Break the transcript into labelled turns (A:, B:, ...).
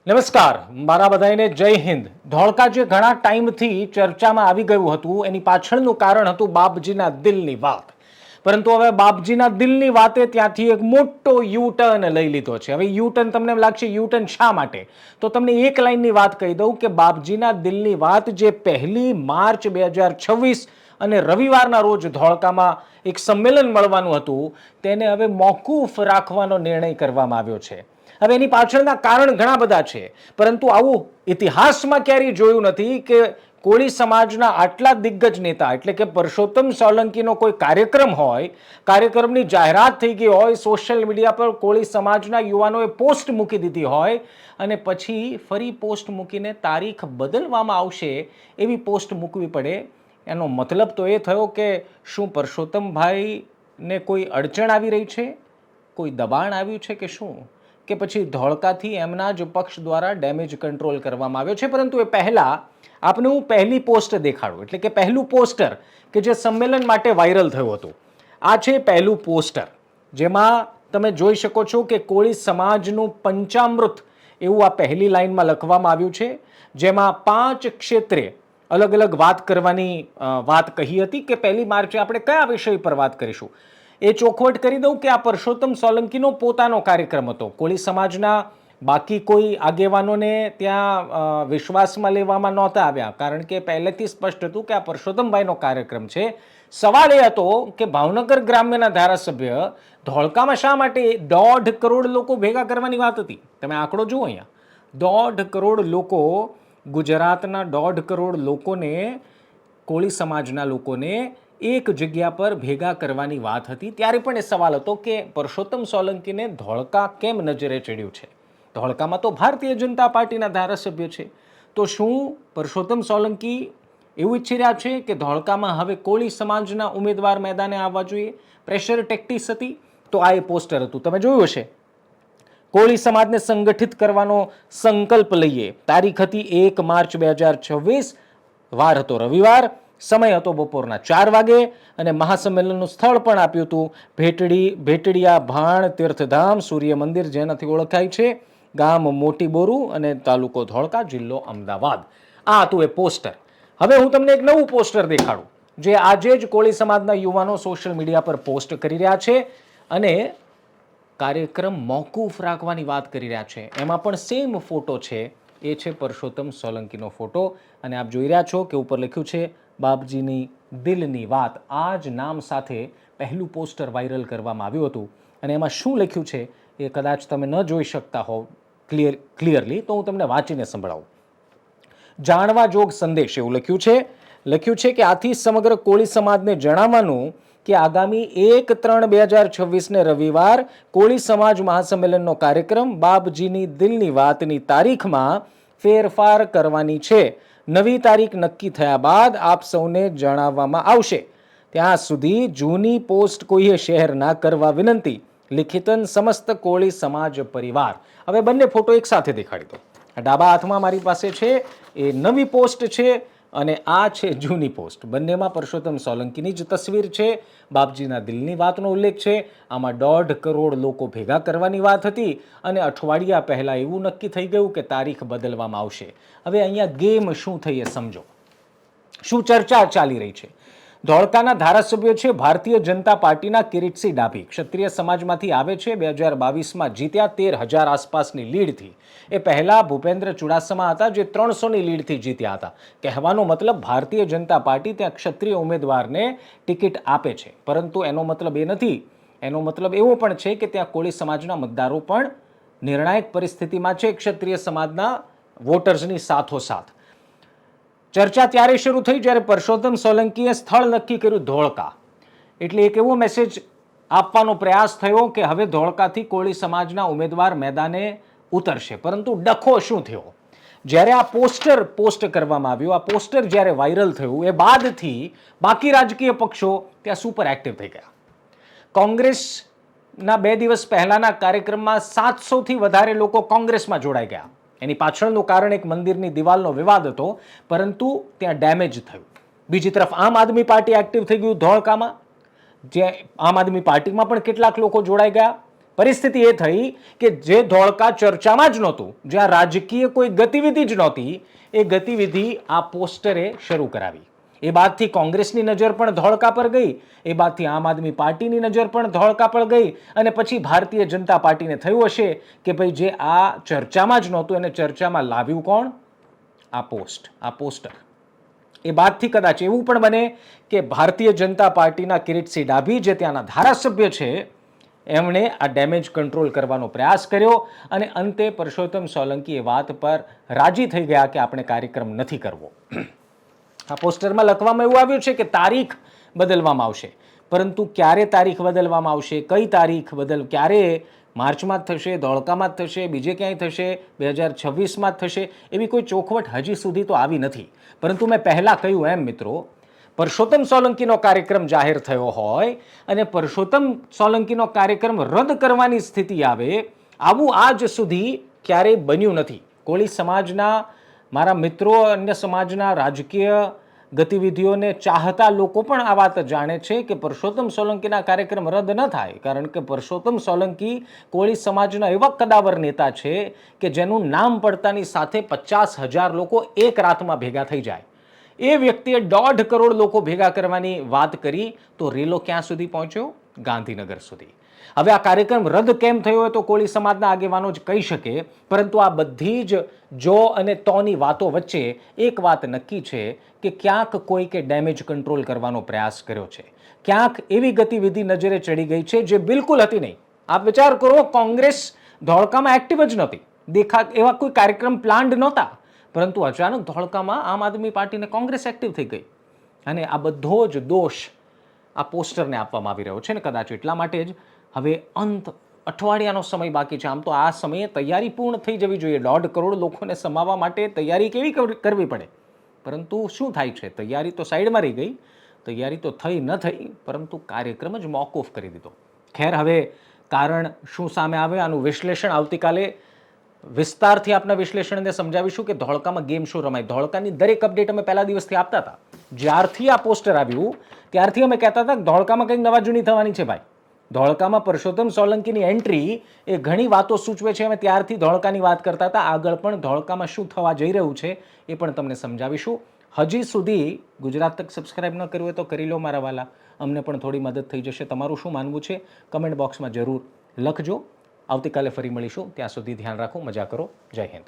A: નમસ્કાર, મારા બધાને જય હિન્દ। ધોળકા જે ઘણા ટાઈમથી ચર્ચામાં આવી ગયું હતું એની પાછળનું કારણ હતું બાપજીના દિલની વાત। પરંતુ હવે બાપજીના દિલની વાતે ત્યાંથી એક મોટો યુ ટર્ન લઈ લીધો છે। હવે યુ ટર્ન તમને એમ લાગશે યુ ટર્ન શા માટે? તો તમને એક લાઈનની વાત કહી દઉં કે બાપજીના દિલની વાત જે 1 માર્ચ 2026 અને રવિવારના રોજ ધોળકામાં એક સંમેલન મળવાનું હતું તેને હવે મોકૂફ રાખવાનો નિર્ણય કરવામાં આવ્યો છે। હવે એની પાછળના કારણ ઘણા બધા છે, પરંતુ આવું ઇતિહાસમાં ક્યારેય જોયું નથી કે કોળી સમાજના આટલા દિગ્ગજ નેતા એટલે કે પરસોત્તમ સોલંકીનો કોઈ કાર્યક્રમ હોય, કાર્યક્રમની જાહેરાત થઈ ગઈ હોય, સોશિયલ મીડિયા પર કોળી સમાજના યુવાનોએ પોસ્ટ મૂકી દીધી હોય અને પછી ફરી પોસ્ટ મૂકીને તારીખ બદલવામાં આવશે એવી પોસ્ટ મૂકવી પડે। એનો મતલબ તો એ થયો કે શું પરસોત્તમભાઈને કોઈ અડચણ આવી રહી છે, કોઈ દબાણ આવ્યું છે કે શું, કે પછી ધોળકાથી એમના જ પક્ષ દ્વારા ડેમેજ કંટ્રોલ કરવામાં આવ્યો છે। પરંતુ એ પહેલાં આપને હું પહેલી પોસ્ટ દેખાડું, એટલે કે પહેલું પોસ્ટર કે જે સંમેલન માટે વાયરલ થયું હતું। આ છે પહેલું પોસ્ટર, જેમાં તમે જોઈ શકો છો કે કોળી સમાજનું પંચામૃત એવું આ પહેલી લાઇનમાં લખવામાં આવ્યું છે, જેમાં 5 ક્ષેત્રે અલગ અલગ વાત કરવાની વાત કહી હતી કે 1 માર્ચે આપણે કયા વિષય પર વાત કરીશું। એ ચોખવટ કરી દઉં કે આ પરસોત્તમ સોલંકીનો પોતાનો કાર્યક્રમ હતો। કોળી સમાજના બાકી કોઈ આગેવાનોને ત્યાં વિશ્વાસમાં લેવામાં નહોતા આવ્યા, કારણ કે પહેલેથી સ્પષ્ટ હતું કે આ પરસોત્તમભાઈનો કાર્યક્રમ છે। સવાલ એ હતો કે ભાવનગર ગ્રામ્યના ધારાસભ્ય ધોળકામાં શા માટે 1.5 કરોડ લોકો ભેગા કરવાની વાત હતી? તમે આંકડો જુઓ અહીંયા, 1.5 કરોડ લોકો, ગુજરાતના 1.5 કરોડ લોકોને, કોળી સમાજના લોકોને એક જગ્યા પર ભેગા કરવાની વાત હતી। ત્યારે પણ એ સવાલ હતો કે પરસોત્તમ સોલંકીને ધોળકા કેમ નજરે ચડ્યું છે? ધોળકામાં તો ભારતીય જનતા પાર્ટીના ધારાસભ્ય છે, તો શું પરસોત્તમ સોલંકી એવું ઈચ્છી રહ્યા છે કે ધોળકામાં હવે કોળી સમાજના ઉમેદવાર મેદાને આવવા જોઈએ? પ્રેશર ટેક્ટિક્સ હતી? તો આ એ પોસ્ટર હતું, તમે જોયું હશે। કોળી સમાજને સંગઠિત કરવાનો સંકલ્પ લઈએ, તારીખ હતી 1 માર્ચ 2026, વાર હતો રવિવાર, સમય હતો બપોરના 4 વાગે અને મહાસંમેલનનું સ્થળ પણ આપ્યું હતું ભેટડીયા ભાણ તીર્થધામ સૂર્ય મંદિર, જેનાથી ઓળખાય છે, ગામ મોટી બોરુ અને તાલુકો ધોળકા, જિલ્લો અમદાવાદ। આ હતું એ પોસ્ટર। હવે હું તમને એક નવું પોસ્ટર દેખાડું, જે આજે જ કોળી સમાજના યુવાનો સોશિયલ મીડિયા પર પોસ્ટ કરી રહ્યા છે અને કાર્યક્રમ મોકૂફ રાખવાની વાત કરી રહ્યા છે। એમાં પણ સેમ ફોટો છે, એ છે પરસોત્તમ સોલંકીનો ફોટો અને આપ જોઈ રહ્યા છો કે ઉપર લખ્યું છે બાપજીની દિલની વાત। આ જ નામ સાથે પહેલું પોસ્ટર વાયરલ કરવામાં આવ્યું હતું અને એમાં શું લખ્યું છે એ કદાચ તમે ન જોઈ શકતા હો ક્લિયરલી, તો હું તમને વાંચીને સંભળાવું। જાણવા જોગ સંદેશ એવું લખ્યું છે કે આથી સમગ્ર કોળી સમાજને જણાવવાનું કે આગામી 1/3/2026 રવિવાર કોળી સમાજ મહાસંમેલનનો કાર્યક્રમ બાપજીની દિલની વાતની તારીખમાં ફેરફાર કરવાની છે। નવી તારીખ નક્કી થયા બાદ આપ સૌને જણાવવામાં આવશે। ત્યાં સુધી જૂની પોસ્ટ કોઈએ શેર ના કરવા વિનંતી। લિખિતન સમસ્ત કોળી સમાજ પરિવાર। હવે બંને ફોટો એક સાથે દેખાડી દો। ડાબા હાથમાં મારી પાસે છે એ નવી પોસ્ટ છે અને આ છે જૂની પોસ્ટ। બંનેમાં પરસોત્તમ સોલંકીની જ તસવીર છે, બાપજીના દિલની વાતનો ઉલ્લેખ છે। આમાં 1.5 કરોડ લોકો ભેગા કરવાની વાત હતી અને અઠવાડિયા પહેલા એવું નક્કી થઈ ગયું કે તારીખ બદલવામાં આવશે। હવે અહીંયા ગેમ શું થઈ એ સમજો, શું ચર્ચા ચાલી રહી છે। ધોળકાના ધારાસભ્ય છે ભારતીય જનતા પાર્ટીના કિરીટસિંહ ડાભી, ક્ષત્રિય સમાજમાંથી આવે છે, 2022માં જીત્યા 13,000 આસપાસની લીડથી। એ પહેલા ભૂપેન્દ્ર ચુડાસમા હતા જે 300ની લીડથી જીત્યા હતા। કહેવાનો મતલબ ભારતીય જનતા પાર્ટી ત્યાં ક્ષત્રિય ઉમેદવારને ટિકિટ આપે છે, પરંતુ એનો મતલબ એ નથી। એનો મતલબ એવો પણ છે કે ત્યાં કોળી સમાજના મતદારો પણ નિર્ણાયક પરિસ્થિતિમાં છે ક્ષત્રિય સમાજના વોટર્સની સાથોસાથ। ચર્ચા ત્યારે શરૂ થઈ જ્યારે પરસોત્તમ સોલંકીએ સ્થળ નક્કી કર્યું ધોળકા, એટલે એક એવો મેસેજ આપવાનો પ્રયાસ થયો કે હવે ધોળકાથી કોળી સમાજના ઉમેદવાર મેદાને ઉતરશે। પરંતુ ડખો શું થયો? જ્યારે આ પોસ્ટર પોસ્ટ કરવામાં આવ્યું, આ પોસ્ટર જ્યારે વાયરલ થયું એ બાદથી બાકી રાજકીય પક્ષો ત્યાં સુપર એક્ટિવ થઈ ગયા। કોંગ્રેસના 2 દિવસ પહેલાના કાર્યક્રમમાં 700થી વધારે લોકો કોંગ્રેસમાં જોડાઈ ગયા। એની પાછળનું કારણ એક મંદિરની દિવાલનો વિવાદ હતો, પરંતુ ત્યાં ડેમેજ થયું। બીજી તરફ આમ આદમી પાર્ટી એક્ટિવ થઈ ગયું ધોળકામાં, જે આમ આદમી પાર્ટીમાં પણ કેટલાક લોકો જોડાઈ ગયા। પરિસ્થિતિ એ થઈ કે જે ધોળકા ચર્ચામાં જ નહોતું, જ્યાં રાજકીય કોઈ ગતિવિધિ જ નહોતી, એ ગતિવિધિ આ પોસ્ટરે શરૂ કરાવી. એ બાદથી કોંગ્રેસની નજર પણ ધોળકા પર ગઈ, એ બાદથી આમ આદમી પાર્ટીની નજર પણ ધોળકા પર ગઈ, અને પછી ભારતીય જનતા પાર્ટીને થયું હશે કે ભાઈ જે આ ચર્ચામાં જ નહોતું એને ચર્ચામાં લાવ્યું કોણ? આ પોસ્ટર. એ બાદથી કદાચ એવું પણ બને કે ભારતીય જનતા પાર્ટીના કિરીટસિંહ ડાભી, જે ત્યાંના ધારાસભ્ય છે, એમણે આ ડેમેજ કંટ્રોલ કરવાનો પ્રયાસ કર્યો અને અંતે પરસોત્તમ સોલંકી એ વાત પર રાજી થઈ ગયા કે આપણે કાર્યક્રમ નથી કરવો. આ પોસ્ટરમાં લખવામાં એવું આવ્યું છે કે તારીખ બદલવામાં આવશે, પરંતુ ક્યારે તારીખ બદલવામાં આવશે, કઈ તારીખ ક્યારે, માર્ચમાં જ થશે, ધોળકામાં જ થશે, બીજે ક્યાંય થશે, 2026માં જ થશે, એવી કોઈ ચોખવટ હજી સુધી તો આવી નથી. પરંતુ મેં પહેલાં કહ્યું એમ મિત્રો, પરસોત્તમ સોલંકીનો કાર્યક્રમ જાહેર થયો હોય અને પરસોત્તમ સોલંકીનો કાર્યક્રમ રદ કરવાની સ્થિતિ આવે, આવું આજ સુધી ક્યારેય બન્યું નથી. કોળી સમાજના મારા મિત્રો, અન્ય સમાજના રાજકીય ગતિવિધિઓને ચાહતા લોકો પણ આ વાત જાણે છે કે પરસોત્તમ સોલંકીના કાર્યક્રમ રદ ન થાય, કારણ કે પરસોત્તમ સોલંકી કોળી સમાજના એવા કદાવર નેતા છે કે જેનું નામ પડતાની સાથે 50,000 લોકો એક રાતમાં ભેગા થઈ જાય. એ વ્યક્તિએ 1.5 કરોડ લોકો ભેગા કરવાની વાત કરી તો રેલો ક્યાં સુધી પહોંચ્યો? ગાંધીનગર સુધી. હવે આ કાર્યક્રમ રદ કેમ થયો હોય તો કોળી સમાજના આગેવાનો જ કહી શકે, પરંતુ આ બધી જ જો અને તોની વાતો વચ્ચે એક વાત નક્કી છે કે ક્યાંક કોઈકે ડેમેજ કંટ્રોલ કરવાનો પ્રયાસ કર્યો છે, ક્યાંક એવી ગતિવિધિ નજરે ચડી ગઈ છે જે બિલકુલ હતી નહીં. આપ વિચાર કરો, કોંગ્રેસ ધોળકામાં એક્ટિવ જ નહોતી, એવા કોઈ કાર્યક્રમ પ્લાન્ડ નહોતા, પરંતુ અચાનક ધોળકામાં આમ આદમી પાર્ટીને કોંગ્રેસ એક્ટિવ થઈ ગઈ, અને આ બધો જ દોષ આ પોસ્ટરને આપવામાં આવી રહ્યો છે. ને કદાચ એટલા માટે જ હવે અઠવાડિયાનો સમય બાકી છે. આમ તો આ સમયે તૈયારી પૂર્ણ થઈ જવી જોઈએ. 1.5 કરોડ લોકોને સમાવવા માટે તૈયારી કેવી કરવી પડે, પરંતુ શું થાય છે, તૈયારી તો સાઈડમાં રહી ગઈ, તૈયારી તો થઈ ન થઈ, પરંતુ કાર્યક્રમ જ મોકૂફ કરી દીધો. ખેર, હવે કારણ શું સામે આવે આનું વિશ્લેષણ આવતીકાલે વિસ્તારથી આપના વિશ્લેષણને સમજાવીશું કે ધોળકામાં ગેમ શું રમાય. ધોળકાની દરેક અપડેટ અમે પહેલા દિવસથી આપતા હતા. જ્યારથી આ પોસ્ટર આવ્યું ત્યારથી અમે કહેતા હતા કે ધોળકામાં કંઈક નવા જૂની થવાની છે ભાઈ. ધોળકામાં પરસોત્તમ સોલંકીની એન્ટ્રી એ ઘણી વાતો સૂચવે છે. અમે ત્યારથી ધોળકાની વાત કરતા હતા. આગળ પણ ધોળકામાં શું થવા જઈ રહ્યું છે એ પણ તમને સમજાવીશું. હજી સુધી ગુજરાત તક સબસ્ક્રાઇબ ન કર્યું હોય તો કરી લો મારા વાલા, અમને પણ થોડી મદદ થઈ જશે. તમારું શું માનવું છે કમેન્ટ બોક્સમાં જરૂર લખજો. આવતીકાલે ફરી મળીશું. ત્યાં સુધી ધ્યાન રાખો, મજા કરો. જય હિન્દ.